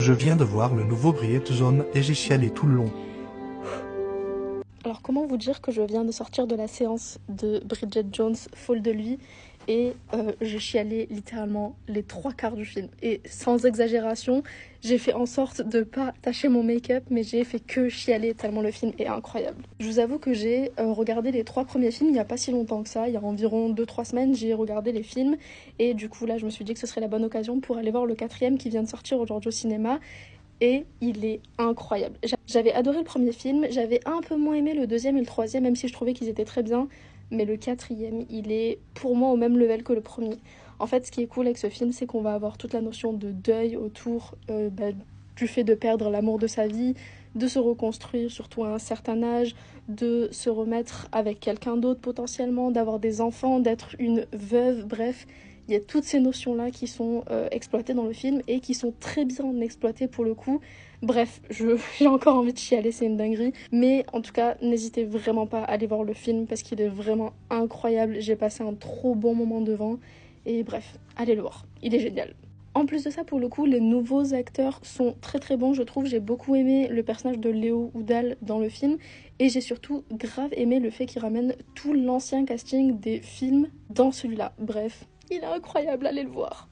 Je viens de voir le nouveau Bridget Jones et j'ai chialé tout le long. Alors comment vous dire que je viens de sortir de la séance de Bridget Jones, folle de lui, et je chialais littéralement les 3 quarts du film. Et sans exagération, j'ai fait en sorte de pas tacher mon make-up, mais j'ai fait que chialer tellement le film est incroyable. Je vous avoue que j'ai regardé les 3 premiers films il n'y a pas si longtemps que ça, il y a environ 2-3 semaines, j'ai regardé les films, et du coup là je me suis dit que ce serait la bonne occasion pour aller voir le 4e qui vient de sortir aujourd'hui au cinéma. Et il est incroyable. J'avais adoré le premier film, j'avais un peu moins aimé le deuxième et le troisième, même si je trouvais qu'ils étaient très bien, mais le 4e, il est pour moi au même level que le premier. En fait, ce qui est cool avec ce film, c'est qu'on va avoir toute la notion de deuil autour du fait de perdre l'amour de sa vie, de se reconstruire, surtout à un certain âge, de se remettre avec quelqu'un d'autre potentiellement, d'avoir des enfants, d'être une veuve, bref. Il y a toutes ces notions-là qui sont exploitées dans le film et qui sont très bien exploitées pour le coup. Bref, j'ai encore envie de chialer, c'est une dinguerie. Mais en tout cas, n'hésitez vraiment pas à aller voir le film parce qu'il est vraiment incroyable. J'ai passé un trop bon moment devant. Et bref, allez le voir, il est génial. En plus de ça, pour le coup, les nouveaux acteurs sont très très bons, je trouve. J'ai beaucoup aimé le personnage de Léo Oudal dans le film. Et j'ai surtout grave aimé le fait qu'il ramène tout l'ancien casting des films dans celui-là. Bref, il est incroyable, allez le voir.